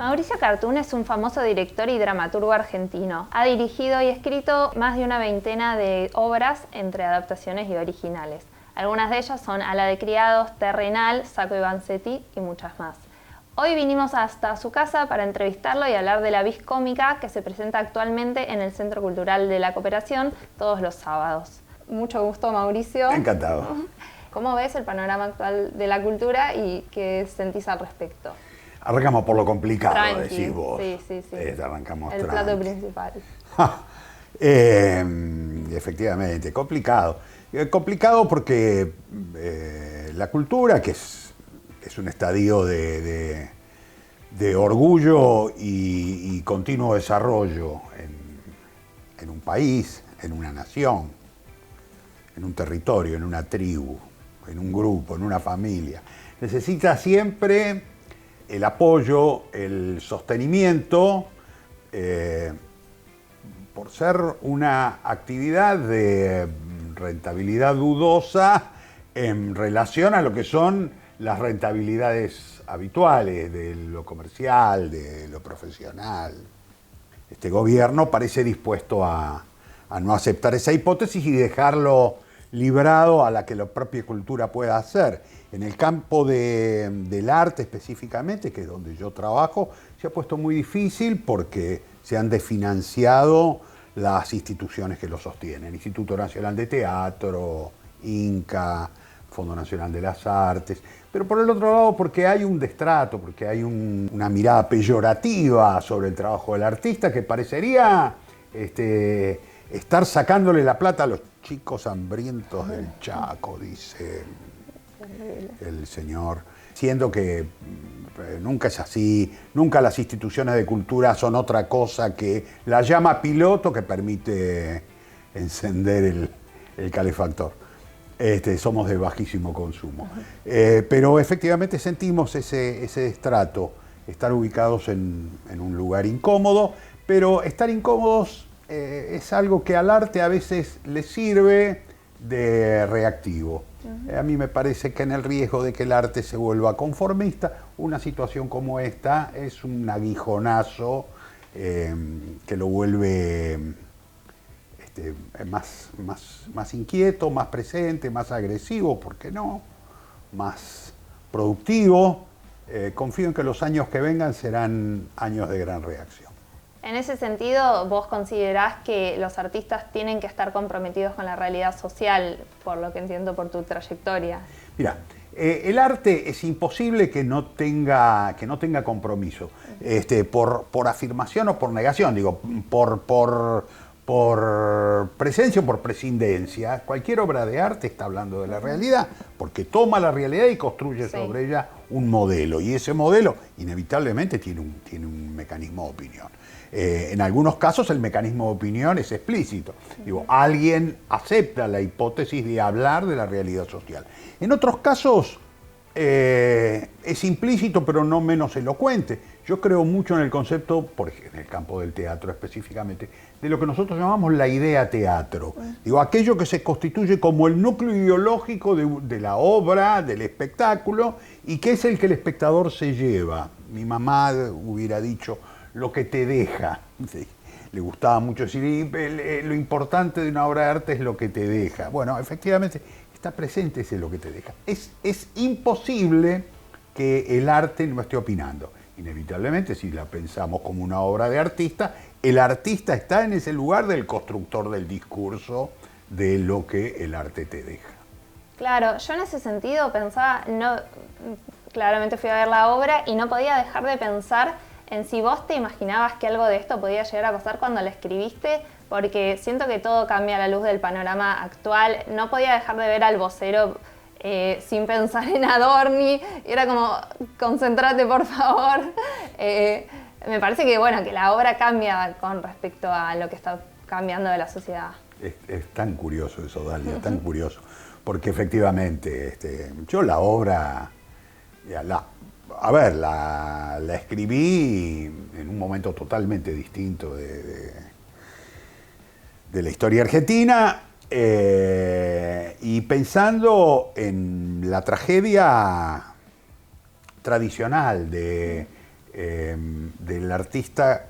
Mauricio Cartún es un famoso director y dramaturgo argentino. Ha dirigido y escrito más de una veintena de obras entre adaptaciones y originales. Algunas de ellas son A la de criados, Terrenal, Sacco y Vanzetti y muchas más. Hoy vinimos hasta su casa para entrevistarlo y hablar de la Vis Cómica que se presenta actualmente en el Centro Cultural de la Cooperación todos los sábados. Mucho gusto, Mauricio. Encantado. ¿Cómo ves el panorama actual de la cultura y qué sentís al respecto? Arrancamos por lo complicado, Tranqui, decís vos. Sí. Arrancamos el tranqui. plato principal. Efectivamente, complicado. Complicado porque la cultura, que es un estadio de orgullo y continuo desarrollo en un país, en una nación, en un territorio, en una tribu, en un grupo, en una familia, necesita siempre el apoyo, el sostenimiento, por ser una actividad de rentabilidad dudosa en relación a lo que son las rentabilidades habituales de lo comercial, de lo profesional. Este gobierno parece dispuesto a no aceptar esa hipótesis y dejarlo librado a la que la propia cultura pueda hacer. En el campo del arte específicamente, que es donde yo trabajo, se ha puesto muy difícil porque se han desfinanciado las instituciones que lo sostienen. Instituto Nacional de Teatro, INCA, Fondo Nacional de las Artes, pero por el otro lado porque hay un destrato, porque hay una mirada peyorativa sobre el trabajo del artista que parecería estar sacándole la plata a los chicos hambrientos del Chaco, dice el señor, siendo que nunca es así, nunca las instituciones de cultura son otra cosa que la llama piloto que permite encender el calefactor. Somos de bajísimo consumo. Pero efectivamente sentimos ese destrato, estar ubicados en un lugar incómodo, pero estar incómodos es algo que al arte a veces le sirve de reactivo. A mí me parece que en el riesgo de que el arte se vuelva conformista, una situación como esta es un aguijonazo que lo vuelve más inquieto, más presente, más agresivo, ¿por qué no? Más productivo. Confío en que los años que vengan serán años de gran reacción. En ese sentido, ¿vos considerás que los artistas tienen que estar comprometidos con la realidad social, por lo que entiendo por tu trayectoria? Mira, el arte es imposible que no tenga compromiso, por afirmación o por negación, digo, por presencia o por prescindencia. Cualquier obra de arte está hablando de la realidad, porque toma la realidad y construye sobre ella un modelo, y ese modelo inevitablemente tiene un mecanismo de opinión. En algunos casos el mecanismo de opinión es explícito. Digo, alguien acepta la hipótesis de hablar de la realidad social. En otros casos es implícito, pero no menos elocuente. Yo creo mucho en el concepto, por ejemplo, en el campo del teatro específicamente, de lo que nosotros llamamos la idea teatro. Digo, aquello que se constituye como el núcleo ideológico de la obra, del espectáculo, y que es el que el espectador se lleva. Mi mamá hubiera dicho, lo que te deja. Sí, le gustaba mucho decir, lo importante de una obra de arte es lo que te deja. Bueno, efectivamente, está presente ese lo que te deja. Es imposible que el arte no esté opinando. Inevitablemente, si la pensamos como una obra de artista, el artista está en ese lugar del constructor del discurso de lo que el arte te deja. Claro, yo en ese sentido pensaba, claramente fui a ver la obra y no podía dejar de pensar en si vos te imaginabas que algo de esto podía llegar a pasar cuando la escribiste, porque siento que todo cambia a la luz del panorama actual. No podía dejar de ver al vocero sin pensar en Adorni, y era como, concéntrate por favor. Me parece que, bueno, que la obra cambia con respecto a lo que está cambiando de la sociedad. Es tan curioso eso, Dalia, tan curioso, porque efectivamente yo la obra, la escribí en un momento totalmente distinto de la historia argentina, y pensando en la tragedia tradicional de del artista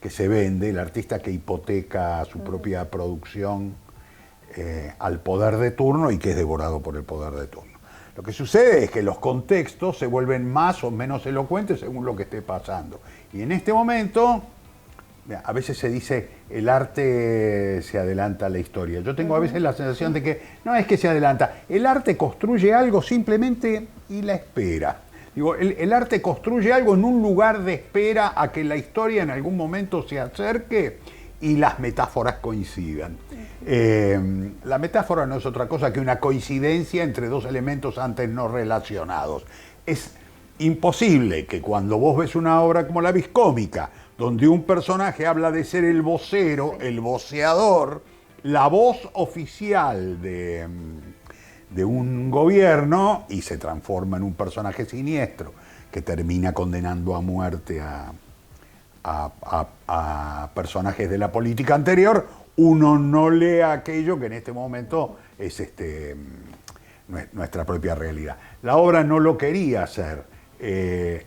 que se vende, el artista que hipoteca su propia producción al poder de turno y que es devorado por el poder de turno. Lo que sucede es que los contextos se vuelven más o menos elocuentes según lo que esté pasando. Y en este momento, a veces se dice, el arte se adelanta a la historia. Yo tengo a veces la sensación de que no es que se adelanta, el arte construye algo simplemente y la espera. Digo, el arte construye algo en un lugar de espera a que la historia en algún momento se acerque y las metáforas coincidan. La metáfora no es otra cosa que una coincidencia entre dos elementos antes no relacionados. Es imposible que cuando vos ves una obra como La Viscómica, donde un personaje habla de ser el vocero, el voceador, la voz oficial de un gobierno, y se transforma en un personaje siniestro que termina condenando a muerte a personajes de la política anterior, uno no lee aquello que en este momento es nuestra propia realidad. La obra no lo quería hacer,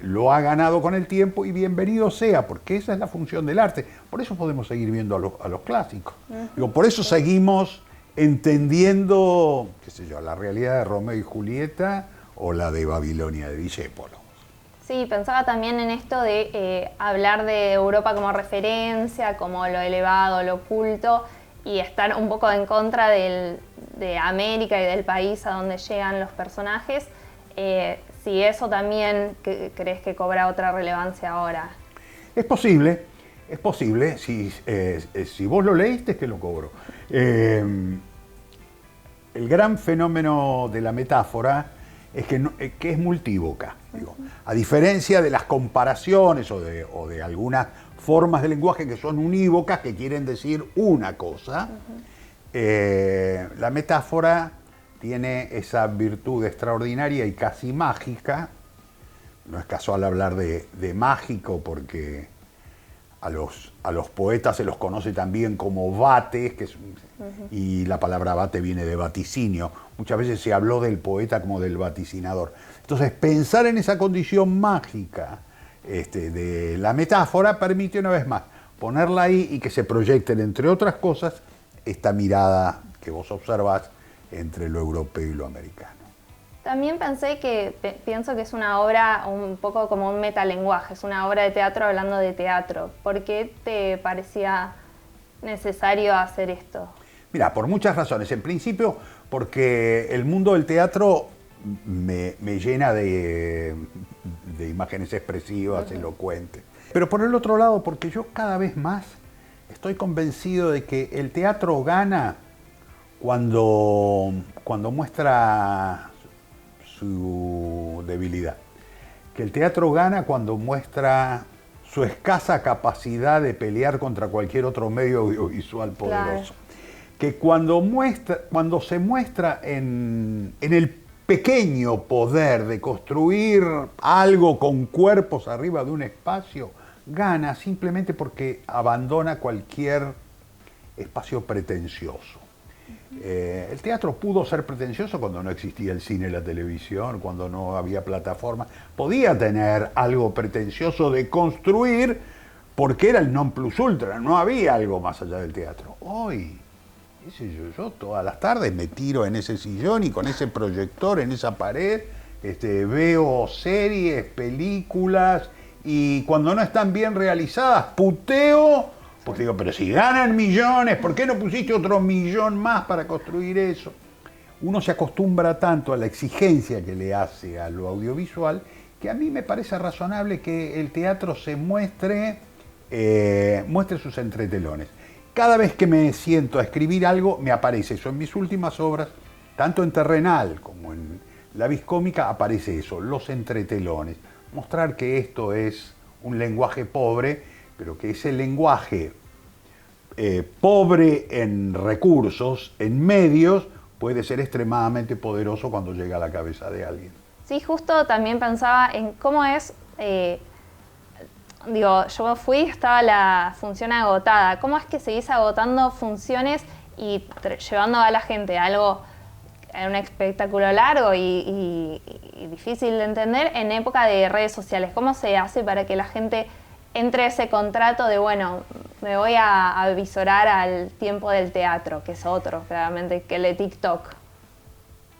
lo ha ganado con el tiempo y bienvenido sea, porque esa es la función del arte. Por eso podemos seguir viendo a los clásicos. Digo, por eso seguimos entendiendo, qué sé yo, la realidad de Romeo y Julieta o la de Babilonia de Discépolo. Sí, pensaba también en esto de hablar de Europa como referencia, como lo elevado, lo oculto, y estar un poco en contra de América y del país a donde llegan los personajes. Si eso también crees que cobra otra relevancia ahora. Es posible. Si vos lo leíste es que lo cobró. El gran fenómeno de la metáfora es que es multívoca. Digo. A diferencia de las comparaciones o de algunas formas de lenguaje que son unívocas, que quieren decir una cosa, la metáfora tiene esa virtud extraordinaria y casi mágica. No es casual hablar de mágico porque a los poetas se los conoce también como vates, y la palabra vate viene de vaticinio. Muchas veces se habló del poeta como del vaticinador. Entonces, pensar en esa condición mágica de la metáfora permite, una vez más, ponerla ahí y que se proyecten, entre otras cosas, esta mirada que vos observás entre lo europeo y lo americano. También pienso que es una obra un poco como un metalenguaje, es una obra de teatro hablando de teatro. ¿Por qué te parecía necesario hacer esto? Mira, por muchas razones. En principio, porque el mundo del teatro me llena de imágenes expresivas, elocuentes. Pero por el otro lado, porque yo cada vez más estoy convencido de que el teatro gana cuando muestra su debilidad. Que el teatro gana cuando muestra su escasa capacidad de pelear contra cualquier otro medio audiovisual poderoso. Claro. Que cuando se muestra en el pequeño poder de construir algo con cuerpos arriba de un espacio, gana simplemente porque abandona cualquier espacio pretencioso. El teatro pudo ser pretencioso cuando no existía el cine y la televisión, cuando no había plataforma. Podía tener algo pretencioso de construir porque era el non plus ultra, no había algo más allá del teatro. Hoy, yo todas las tardes me tiro en ese sillón y con ese proyector en esa pared veo series, películas, y cuando no están bien realizadas puteo. Porque digo, pero si ganan millones, ¿por qué no pusiste otro millón más para construir eso? Uno se acostumbra tanto a la exigencia que le hace a lo audiovisual que a mí me parece razonable que el teatro se muestre sus entretelones. Cada vez que me siento a escribir algo, me aparece eso. En mis últimas obras, tanto en Terrenal como en La Viscómica, aparece eso, los entretelones. Mostrar que esto es un lenguaje pobre, pero que ese lenguaje pobre en recursos, en medios, puede ser extremadamente poderoso cuando llega a la cabeza de alguien. Sí, justo también pensaba en cómo es, yo fui y estaba la función agotada. ¿Cómo es que seguís agotando funciones y llevando a la gente a algo era un espectáculo largo y difícil de entender en época de redes sociales. ¿Cómo se hace para que la gente entre ese contrato de, bueno, me voy a avisorar al tiempo del teatro, que es otro, claramente, que el de TikTok?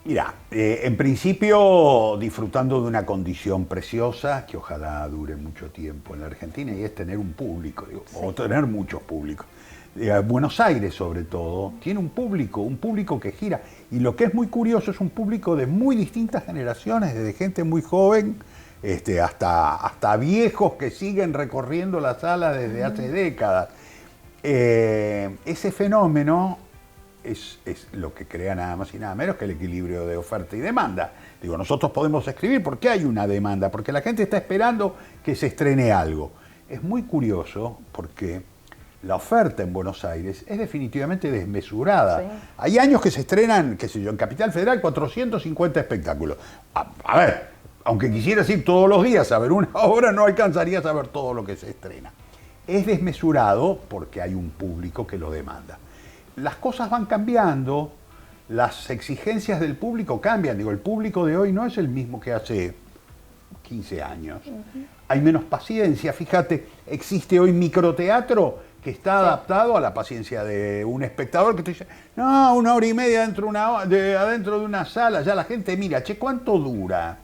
Mira, en principio disfrutando de una condición preciosa que ojalá dure mucho tiempo en la Argentina, y es tener un público, digo, sí, o tener muchos públicos. Buenos Aires, sobre todo, tiene un público que gira, y lo que es muy curioso es un público de muy distintas generaciones, desde gente muy joven hasta viejos que siguen recorriendo la sala desde hace décadas. Ese fenómeno es lo que crea nada más y nada menos que el equilibrio de oferta y demanda. Digo, nosotros podemos escribir porque hay una demanda, porque la gente está esperando que se estrene algo. Es muy curioso porque la oferta en Buenos Aires es definitivamente desmesurada. Sí. Hay años que se estrenan, qué sé yo, en Capital Federal 450 espectáculos. A ver, aunque quisieras ir todos los días a ver una obra, no alcanzarías a ver todo lo que se estrena. Es desmesurado porque hay un público que lo demanda. Las cosas van cambiando, las exigencias del público cambian. Digo, el público de hoy no es el mismo que hace 15 años. Hay menos paciencia. Fíjate, existe hoy microteatro que está adaptado a la paciencia de un espectador que te dice, no, 1 hora y media adentro de una sala, ya la gente mira, che, ¿cuánto dura?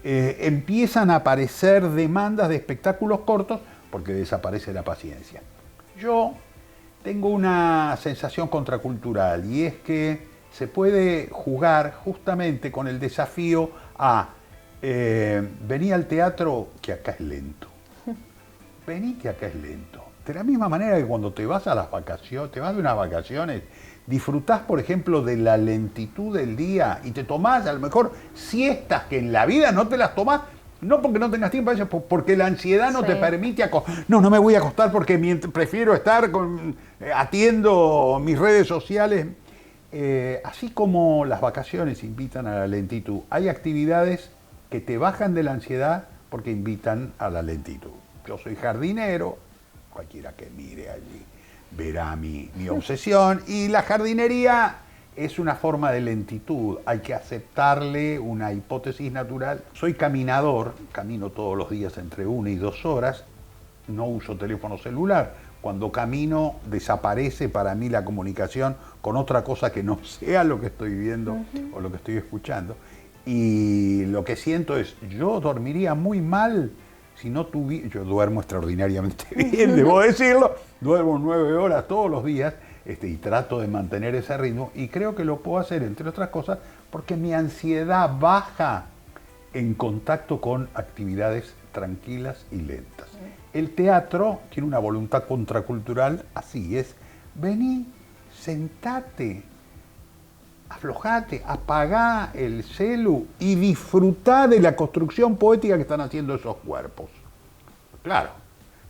Empiezan a aparecer demandas de espectáculos cortos porque desaparece la paciencia. Yo tengo una sensación contracultural, y es que se puede jugar justamente con el desafío a venir al teatro, que acá es lento. Vení, que acá es lento. De la misma manera que cuando te vas a las vacaciones, te vas de unas vacaciones, disfrutás, por ejemplo, de la lentitud del día y te tomás a lo mejor siestas que en la vida no te las tomás. No porque no tengas tiempo, porque la ansiedad no te permite acostar. No me voy a acostar porque prefiero estar atiendo mis redes sociales. Así como las vacaciones invitan a la lentitud, hay actividades que te bajan de la ansiedad porque invitan a la lentitud. Yo soy jardinero, cualquiera que mire allí verá mi obsesión, y la jardinería es una forma de lentitud, hay que aceptarle una hipótesis natural. Soy caminador, camino todos los días entre 1 y 2 horas, no uso teléfono celular. Cuando camino desaparece para mí la comunicación con otra cosa que no sea lo que estoy viendo o lo que estoy escuchando. Y lo que siento es, yo dormiría muy mal si no tuviera, yo duermo extraordinariamente bien, debo decirlo, duermo 9 horas todos los días, y trato de mantener ese ritmo, y creo que lo puedo hacer, entre otras cosas, porque mi ansiedad baja en contacto con actividades tranquilas y lentas. El teatro tiene una voluntad contracultural, así es, vení, sentate, aflojate, apagá el celu y disfrutá de la construcción poética que están haciendo esos cuerpos. Claro,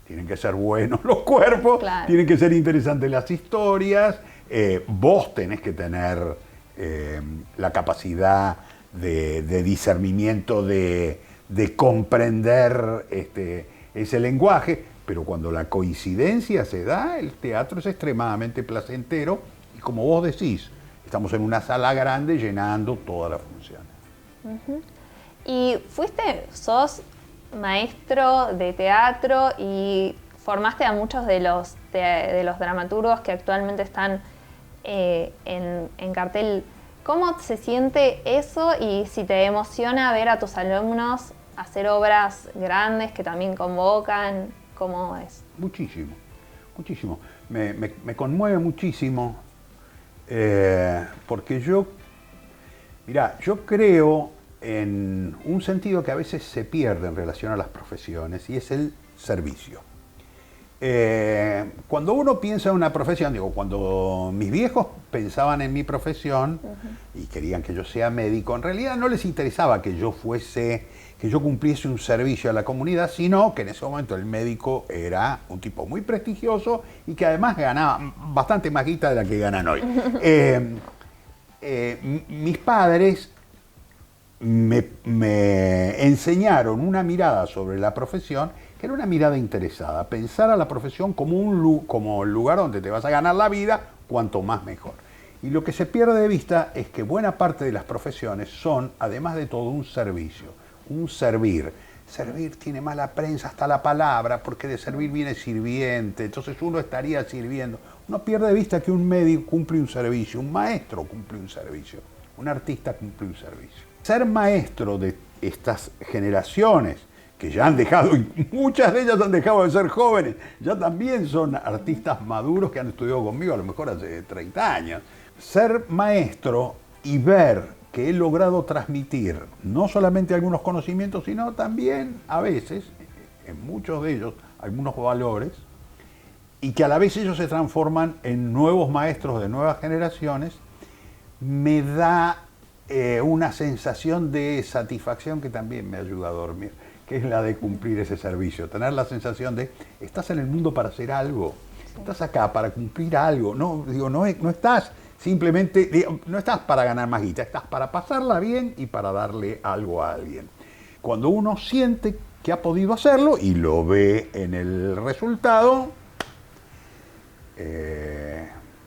tienen que ser buenos los cuerpos, claro, tienen que ser interesantes las historias, vos tenés que tener la capacidad de discernimiento, de comprender ese lenguaje, pero cuando la coincidencia se da, el teatro es extremadamente placentero, y como vos decís, estamos en una sala grande llenando todas las funciones. Y sos maestro de teatro y formaste a muchos de los dramaturgos que actualmente están en cartel. ¿Cómo se siente eso, y si te emociona ver a tus alumnos hacer obras grandes que también convocan? ¿Cómo es? Muchísimo, muchísimo. Me conmueve muchísimo. Porque yo creo en un sentido que a veces se pierde en relación a las profesiones, y es el servicio. Cuando uno piensa en una profesión, cuando mis viejos pensaban en mi profesión y querían que yo sea médico, en realidad no les interesaba que yo cumpliese un servicio a la comunidad, sino que en ese momento el médico era un tipo muy prestigioso y que además ganaba bastante más guita de la que ganan hoy. Mis padres me enseñaron una mirada sobre la profesión que era una mirada interesada, pensar a la profesión como el lugar donde te vas a ganar la vida, cuanto más mejor. Y lo que se pierde de vista es que buena parte de las profesiones son, además de todo, un servicio, un servir. Servir tiene mala prensa hasta la palabra, porque de servir viene sirviente, entonces uno estaría sirviendo. Uno pierde de vista que un médico cumple un servicio, un maestro cumple un servicio, un artista cumple un servicio. Ser maestro de estas generaciones, que ya han dejado, y muchas de ellas han dejado de ser jóvenes, ya también son artistas maduros que han estudiado conmigo a lo mejor hace 30 años. Ser maestro y ver que he logrado transmitir no solamente algunos conocimientos, sino también a veces, en muchos de ellos, algunos valores, y que a la vez ellos se transforman en nuevos maestros de nuevas generaciones, me da una sensación de satisfacción que también me ayuda a dormir, que es la de cumplir ese servicio, tener la sensación de, estás en el mundo para hacer algo, estás acá para cumplir algo, no, digo, no estás simplemente, digo, no estás para ganar más guita, estás para pasarla bien y para darle algo a alguien. Cuando uno siente que ha podido hacerlo y lo ve en el resultado,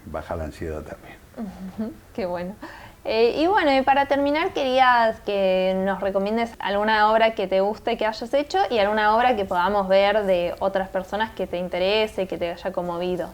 baja la ansiedad también. Qué bueno. Y bueno, y para terminar quería que nos recomiendes alguna obra que te guste que hayas hecho y alguna obra que podamos ver de otras personas que te interese, que te haya conmovido.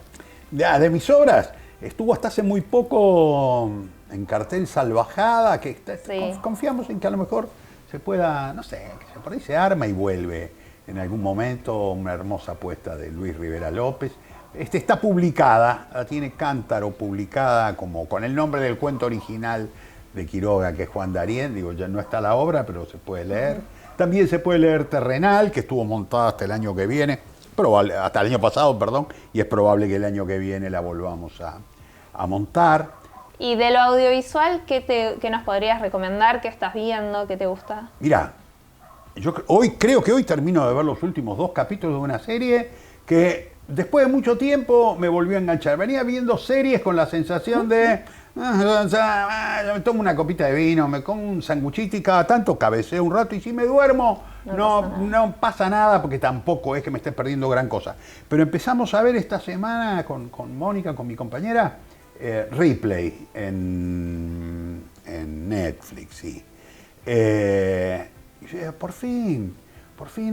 De mis obras, estuvo hasta hace muy poco en cartel Salvajada, que sí. Confiamos en que a lo mejor se pueda, no sé, que por ahí se arma y vuelve en algún momento, una hermosa apuesta de Luis Rivera López. Está publicada, la tiene Cántaro publicada como con el nombre del cuento original de Quiroga, que es Juan Darien. Digo, ya no está la obra, pero se puede leer. También se puede leer Terrenal, que estuvo montada hasta el año que viene, hasta el año pasado, perdón, y es probable que el año que viene la volvamos a montar. ¿Y de lo audiovisual, qué nos podrías recomendar? ¿Qué estás viendo? ¿Qué te gusta? Mirá, yo creo que hoy termino de ver los últimos 2 capítulos de una serie que después de mucho tiempo me volvió a enganchar. Venía viendo series con la sensación de me tomo una copita de vino, me como un sanguchito y cada tanto cabeceo un rato y si me duermo no pasa nada porque tampoco es que me esté perdiendo gran cosa. Pero empezamos a ver esta semana con Mónica, con mi compañera, Ripley en Netflix, sí. Y yo dije, por fin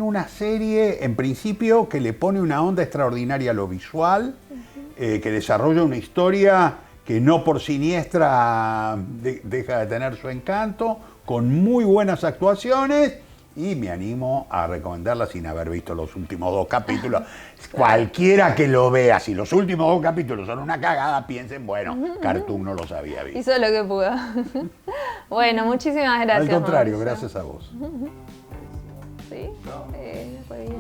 una serie, en principio, que le pone una onda extraordinaria a lo visual, que desarrolla una historia que no por siniestra deja de tener su encanto, con muy buenas actuaciones, y me animo a recomendarla sin haber visto los últimos 2 capítulos. Cualquiera que lo vea, si los últimos 2 capítulos son una cagada, piensen, bueno, Cartoon no los había visto. Hizo lo que pudo. Bueno, muchísimas gracias. Al contrario, Mauricio. Gracias a vos. ¿Sí? Fue bien.